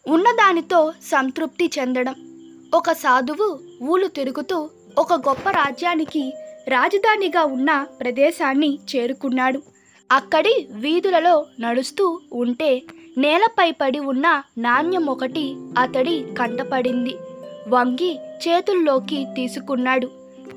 ఉన్నదానితో సంతృప్తి చెందడం. ఒక సాధువు ఊళ్ళు తిరుగుతూ ఒక గొప్ప రాజ్యానికి రాజధానిగా ఉన్న ప్రదేశాన్ని చేరుకున్నాడు. అక్కడి వీధులలో నడుస్తూ ఉంటే నేలపై పడి ఉన్న నాణ్యం ఒకటి అతడి కంటపడింది. వంగి చేతుల్లోకి తీసుకున్నాడు.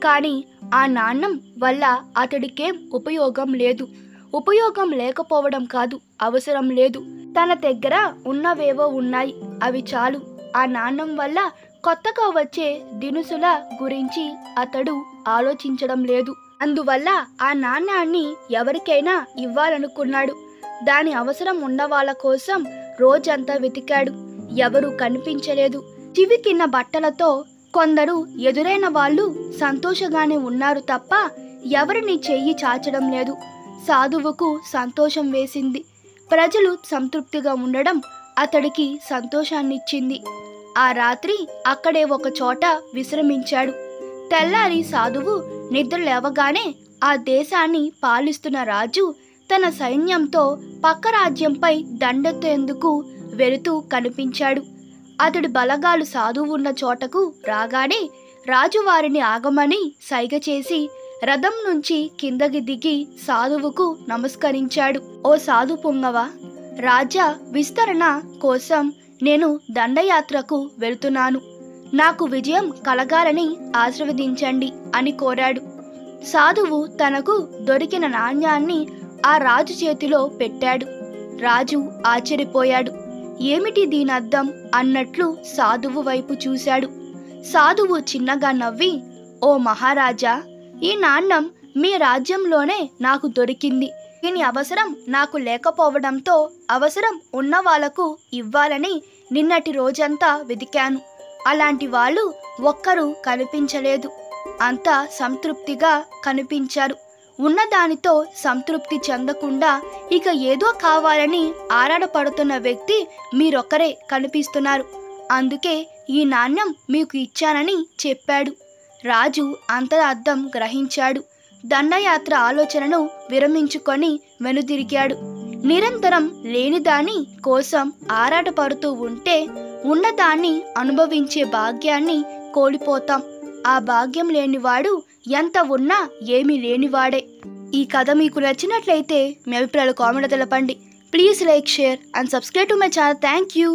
కానీ ఆ నాణ్యం వల్ల అతడికేం ఉపయోగం లేదు. ఉపయోగం లేకపోవడం కాదు, అవసరం లేదు. తన దగ్గర ఉన్నవేవో ఉన్నాయి, అవి చాలు. ఆ నాణ్యం వల్ల కొత్తగా వచ్చే దినుసుల గురించి అతడు ఆలోచించడం లేదు. అందువల్ల ఆ నాణ్యాన్ని ఎవరికైనా ఇవ్వాలనుకున్నాడు. దాని అవసరం ఉన్నవాళ్ళ కోసం రోజంతా వెతికాడు. ఎవరూ కనిపించలేదు. చివికిన బట్టలతో కొందరు ఎదురైన వాళ్ళు సంతోషంగానే ఉన్నారు తప్ప ఎవరిని చెయ్యి చాచడం లేదు. సాధువుకు సంతోషం వేసింది. ప్రజలు సంతృప్తిగా ఉండడం అతడికి సంతోషాన్నిచ్చింది. ఆ రాత్రి అక్కడే ఒక చోట విశ్రమించాడు. తెల్లారి సాధువు నిద్ర లేవగానే ఆ దేశాన్ని పాలిస్తున్న రాజు తన సైన్యంతో పక్క రాజ్యంపై దండెత్తేందుకు వెళుతూ కనిపించాడు. అతడి బలగాలు సాధువు ఉన్న చోటకు రాగానే రాజు వారిని ఆగమని సైగ చేసి రథం నుంచి కిందకి దిగి సాధువుకు నమస్కరించాడు. ఓ సాధు పుంగవ, రాజ్య విస్తరణ కోసం నేను దండయాత్రకు వెళ్తున్నాను. నాకు విజయం కలగాలని ఆశీర్వదించండి అని కోరాడు. సాధువు తనకు దొరికిన నాణ్యాన్ని ఆ రాజు చేతిలో పెట్టాడు. రాజు ఆశ్చర్యపోయాడు. ఏమిటి దీనర్థం అన్నట్లు సాధువు వైపు చూశాడు. సాధువు చిన్నగా నవ్వి, ఓ మహారాజా, ఈ నాణ్యం మీ రాజ్యంలోనే నాకు దొరికింది. దీని అవసరం నాకు లేకపోవడంతో అవసరం ఉన్న వాళ్లకు ఇవ్వాలని నిన్నటి రోజంతా వెతికాను. అలాంటి వాళ్ళు ఒక్కరూ కనిపించలేదు. అంతా సంతృప్తిగా కనిపించారు. ఉన్నదానితో సంతృప్తి చెందకుండా ఇక ఏదో కావాలని ఆరాటపడుతున్న వ్యక్తి మీరొక్కరే కనిపిస్తున్నారు. అందుకే ఈ నాణ్యం మీకు ఇచ్చానని చెప్పాడు. రాజు అంతరార్థం గ్రహించాడు. దండయాత్ర ఆలోచనను విరమించుకొని వెనుదిరిగాడు. నిరంతరం లేనిదాని కోసం ఆరాటపడుతూ ఉంటే ఉన్నదాన్ని అనుభవించే భాగ్యాన్ని కోల్పోతాం. ఆ భాగ్యం లేనివాడు ఎంత ఉన్నా ఏమీ లేనివాడే. ఈ కథ మీకు నచ్చినట్లయితే మీ అభిప్రాయాలు కామెంట్ తెలపండి. Please like, share and subscribe to my channel. Thank you.